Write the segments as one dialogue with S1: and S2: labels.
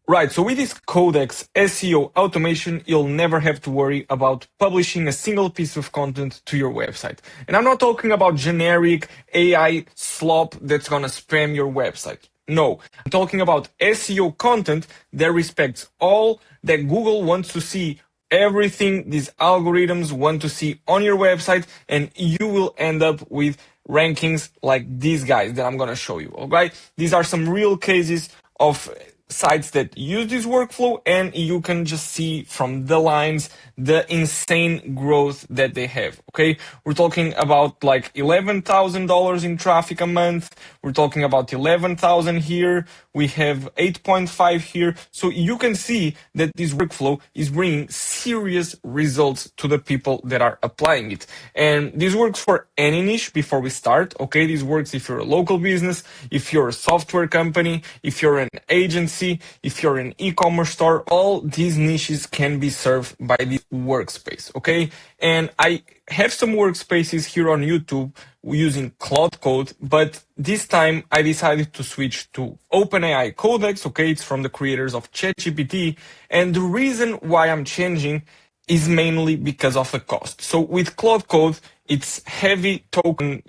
S1: Right, so with this Codex SEO automation, you'll never have to worry about publishing a single piece of content to your website. And I'm not talking about generic AI slop that's gonna spam your website. No, I'm talking about SEO content that respects all that Google wants to see, everything these algorithms want to see on your website, and you will end up with rankings like these guys that I'm gonna show you, alright? These are some real cases of sites that use this workflow, and you can just see from the lines the insane growth that they have. Okay, we're talking about like $11,000 in traffic a month. We're talking about 11,000 here. We have 8.5 here. So you can see that this workflow is bringing serious results to the people that are applying it. And this works for any niche before we start. Okay, this works if you're a local business, if you're a software company, if you're an agency, if you're an e-commerce store, all these niches can be served by this workspace. Okay, and I have some workspaces here on YouTube using Claude Code, but this time I decided to switch to OpenAI Codex. Okay, it's from the creators of ChatGPT, and the reason why I'm changing is mainly because of the cost. So with Claude Code, its heavy token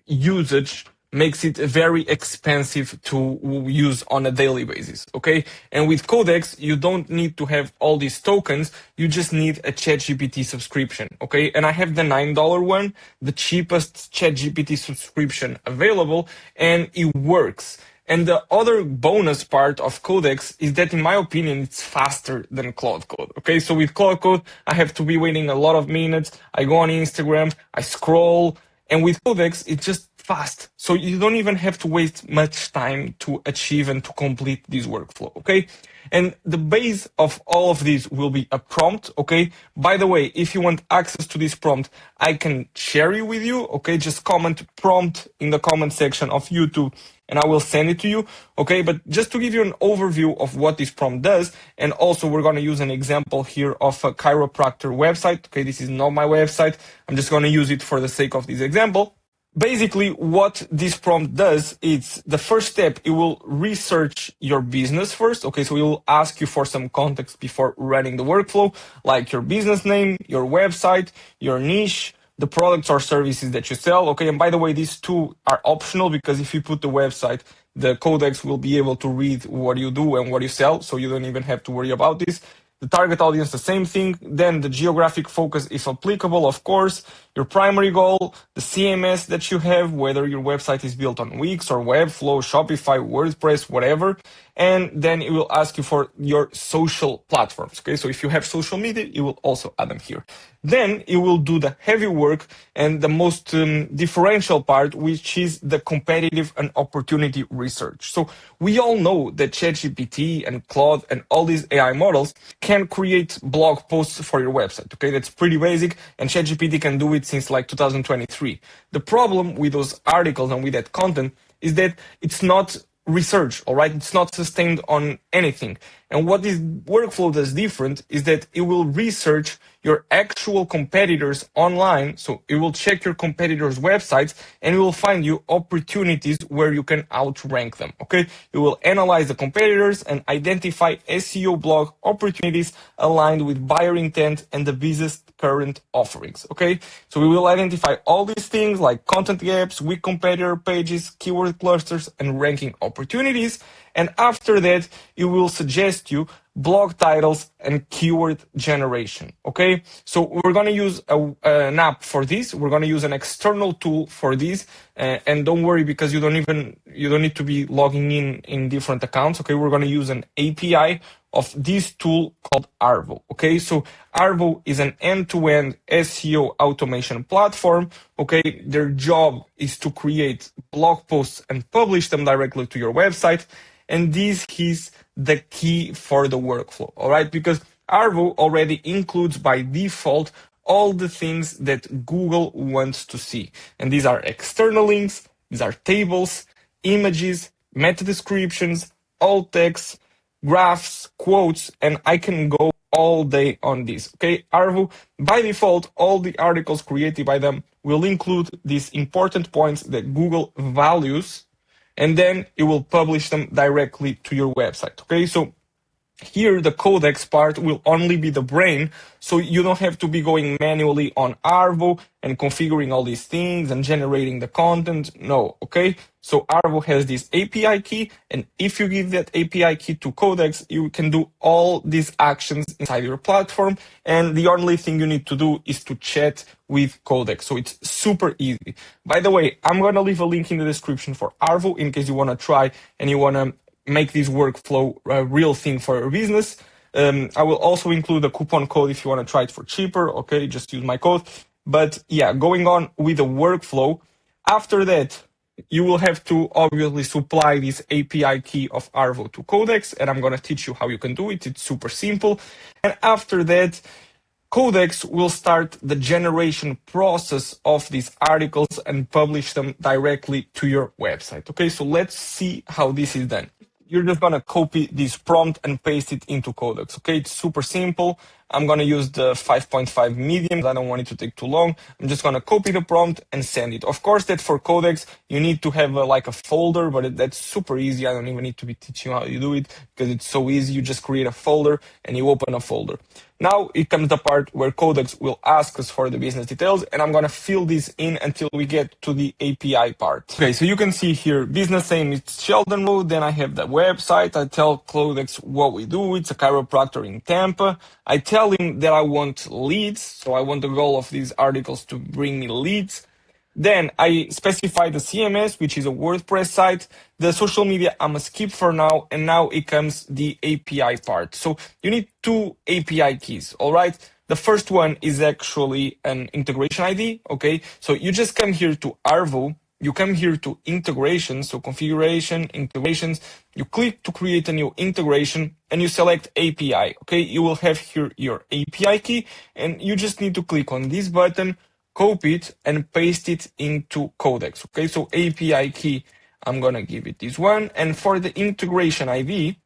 S1: usage makes it very expensive to use on a daily basis, okay? And with Codex, you don't need to have all these tokens, you just need a ChatGPT subscription, okay? And I have the $9 one, the cheapest ChatGPT subscription available, and it works. And the other bonus part of Codex is that, in my opinion, it's faster than Claude Code. Okay, so with Claude Code, I have to be waiting a lot of minutes. I go on Instagram, I scroll, and with Codex, it's just fast. So you don't even have to waste much time to achieve and to complete this workflow. Okay. And the base of all of this will be a prompt, okay? By the way, if you want access to this prompt, I can share it with you, okay? Just comment prompt in the comment section of YouTube and I will send it to you, okay? But just to give you an overview of what this prompt does, and also we're gonna use an example here of a chiropractor website, okay? This is not my website. I'm just gonna use it for the sake of this example. Basically, what this prompt does is the first step, it will research your business first. Okay, so it will ask you for some context before running the workflow, like your business name, your website, your niche, the products or services that you sell. Okay, and by the way, these two are optional because if you put the website, the Codex will be able to read what you do and what you sell, so you don't even have to worry about this. The target audience, the same thing. Then the geographic focus, if applicable, of course. Your primary goal, the CMS that you have, whether your website is built on Wix or Webflow, Shopify, WordPress, whatever. And then it will ask you for your social platforms. Okay, so if you have social media, it will also add them here. Then it will do the heavy work and the most differential part, which is the competitive and opportunity research. So we all know that ChatGPT and Claude and all these AI models can create blog posts for your website. Okay, that's pretty basic, and ChatGPT can do it since like 2023. The problem with those articles and with that content is that it's not research, all right? It's not sustained on anything. And what this workflow does different is that it will research your actual competitors online. So it will check your competitors' websites and it will find you opportunities where you can outrank them, okay? It will analyze the competitors and identify SEO blog opportunities aligned with buyer intent and the business current offerings, okay? So we will identify all these things like content gaps, weak competitor pages, keyword clusters, and ranking opportunities. And after that, it will suggest you blog titles and keyword generation, okay? So we're gonna use an app for this. We're gonna use an external tool for this. And don't worry, because you don't need to be logging in different accounts, okay? We're gonna use an API of this tool called Arvow, okay? So Arvow is an end-to-end SEO automation platform, okay? Their job is to create blog posts and publish them directly to your website. And this is the key for the workflow, all right? Because Arvow already includes by default all the things that Google wants to see. And these are external links, these are tables, images, meta descriptions, alt text, graphs, quotes, and I can go all day on this, okay? Arvow, by default, all the articles created by them will include these important points that Google values, and then it will publish them directly to your website, okay? So Here, the codex part will only be the brain, so you don't have to be going manually on Arvow and configuring all these things and generating the content. No, okay? So Arvow has this API key, and if you give that API key to Codex, you can do all these actions inside your platform, and the only thing you need to do is to chat with Codex. So it's super easy. By the way, I'm gonna leave a link in the description for Arvow in case you wanna try and you wanna make this workflow a real thing for your business. I will also include a coupon code if you want to try it for cheaper. Okay, just use my code. But yeah, going on with the workflow. After that, you will have to obviously supply this API key of Arvow to Codex, and I'm going to teach you how you can do it. It's super simple. And after that, Codex will start the generation process of these articles and publish them directly to your website. Okay, so let's see how this is done. You're just gonna copy this prompt and paste it into Codex. Okay, it's super simple. I'm gonna use the 5.5 medium. I don't want it to take too long. I'm just gonna copy the prompt and send it. Of course, that for Codex, you need to have like a folder, but that's super easy. I don't even need to be teaching you how you do it because it's so easy. You just create a folder and you open a folder. Now it comes the part where Codex will ask us for the business details, and I'm gonna fill this in until we get to the API part. Okay, so you can see here, business name is Sheldon Road, then I have the website, I tell Codex what we do, it's a chiropractor in Tampa. I tell him that I want leads, so I want the goal of these articles to bring me leads. Then I specify the CMS, which is a WordPress site. The social media I'm gonna skip for now, and now it comes the API part. So you need two API keys, all right? The first one is actually an integration ID, okay? So you just come here to Arvow, you come here to integration, so configuration, integrations, you click to create a new integration, and you select API, okay? You will have here your API key, and you just need to click on this button, copy it and paste it into Codex. Okay, so API key, I'm gonna give it this one. And for the integration ID,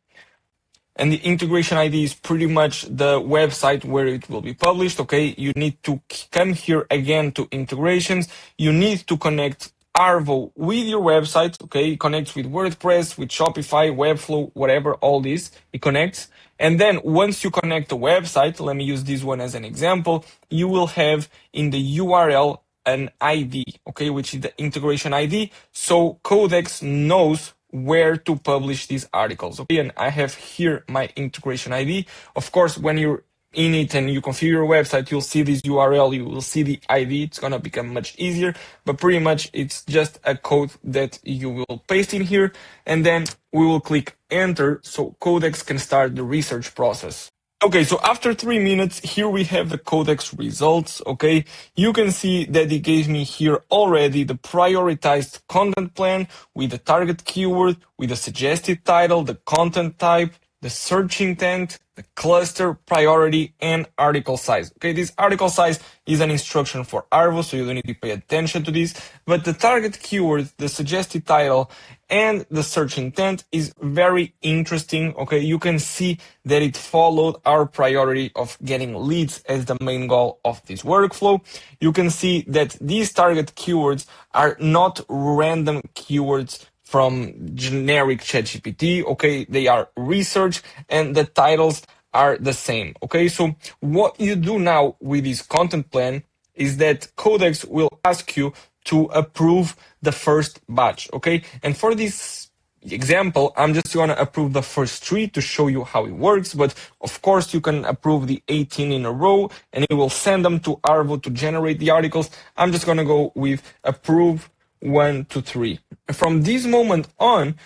S1: and the integration ID is pretty much the website where it will be published. Okay, you need to come here again to integrations. You need to connect Arvow with your website. Okay, it connects with WordPress, with Shopify, Webflow, whatever, all this, it connects. And then once you connect the website, let me use this one as an example, you will have in the URL an ID, okay, which is the integration ID. So Codex knows where to publish these articles. Okay, and I have here my integration ID. Of course, when you're in it and you configure your website, you'll see this URL, you will see the ID. It's gonna become much easier, but pretty much it's just a code that you will paste in here, and then we will click enter so Codex can start the research process. Okay, so after 3 minutes, here we have the Codex results, okay? You can see that it gave me here already the prioritized content plan with the target keyword, with the suggested title, the content type, the search intent, the cluster, priority, and article size. Okay, this article size is an instruction for Arvow, so you don't need to pay attention to this. But the target keyword, the suggested title, and the search intent is very interesting. Okay, you can see that it followed our priority of getting leads as the main goal of this workflow. You can see that these target keywords are not random keywords from generic ChatGPT, okay? They are research and the titles are the same, okay? So what you do now with this content plan is that Codex will ask you to approve the first batch, okay? And for this example, I'm just gonna approve the first 3 to show you how it works, but of course you can approve the 18 in a row and it will send them to Arvow to generate the articles. I'm just gonna go with approve 1 to 3. From this moment on,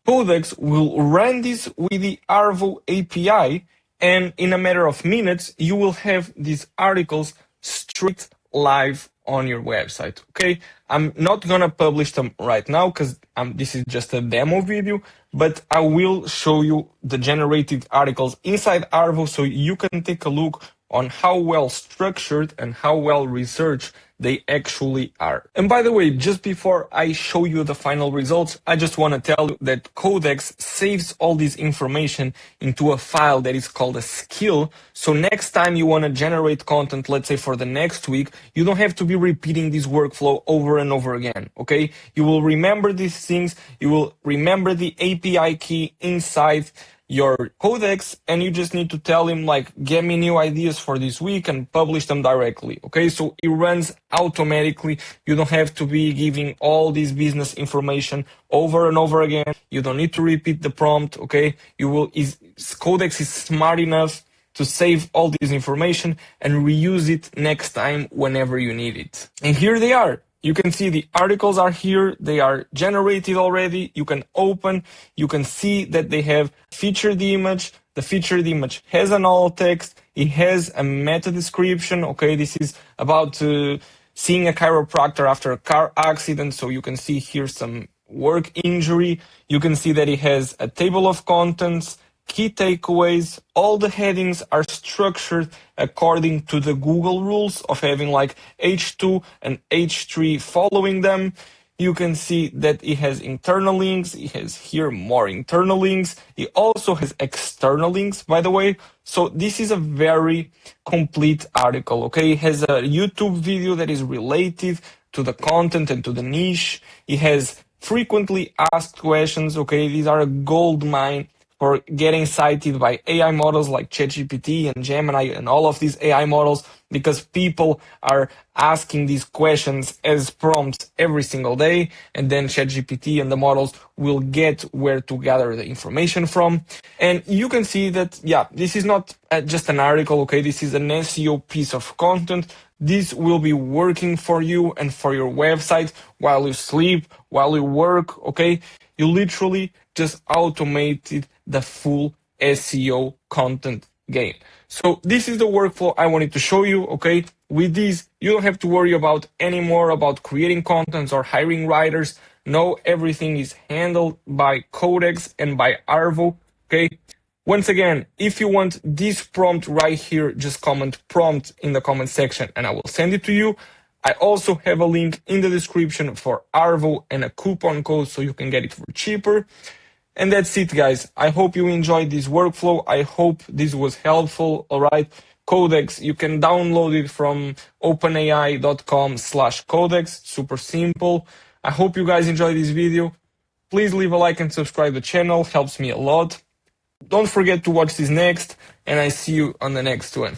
S1: Codex will run this with the Arvow API, and in a matter of minutes, you will have these articles straight live on your website. Okay, I'm not gonna publish them right now because this is just a demo video, but I will show you the generated articles inside Arvow so you can take a look on how well structured and how well researched they actually are. And by the way, just before I show you the final results, I just want to tell you that Codex saves all this information into a file that is called a skill. So next time you want to generate content, let's say for the next week, you don't have to be repeating this workflow over and over again, okay? You will remember these things, you will remember the API key inside your codex, and you just need to tell him like, get me new ideas for this week and publish them directly. Okay, so it runs automatically. You don't have to be giving all this business information over and over again. You don't need to repeat the prompt. Okay, Codex is smart enough to save all this information and reuse it next time whenever you need it. And here they are. You can see the articles are here. They are generated already. You can open. You can see that they have featured image. The featured image has an alt text. It has a meta description. Okay, this is about seeing a chiropractor after a car accident. So you can see here some work injury. You can see that it has a table of contents, key takeaways. All the headings are structured according to the Google rules of having like H2 and H3 following them. You can see that it has internal links. It has here more internal links. It also has external links, by the way. So this is a very complete article, okay? It has a YouTube video that is related to the content and to the niche. It has frequently asked questions, okay? These are a gold mine for getting cited by AI models like ChatGPT and Gemini and all of these AI models, because people are asking these questions as prompts every single day, and then ChatGPT and the models will get where to gather the information from. And you can see that, yeah, this is not just an article, okay? This is an SEO piece of content. This will be working for you and for your website while you sleep, while you work, okay? You literally just automated the full SEO content game. So this is the workflow I wanted to show you, okay? With this, you don't have to worry about anymore about creating contents or hiring writers. No, everything is handled by Codex and by Arvow, okay? Once again, if you want this prompt right here, just comment prompt in the comment section and I will send it to you. I also have a link in the description for Arvow and a coupon code so you can get it for cheaper. And that's it, guys. I hope you enjoyed this workflow. I hope this was helpful. All right. Codex, you can download it from openai.com/codex. Super simple. I hope you guys enjoyed this video. Please leave a like and subscribe to the channel. Helps me a lot. Don't forget to watch this next, and I see you on the next one.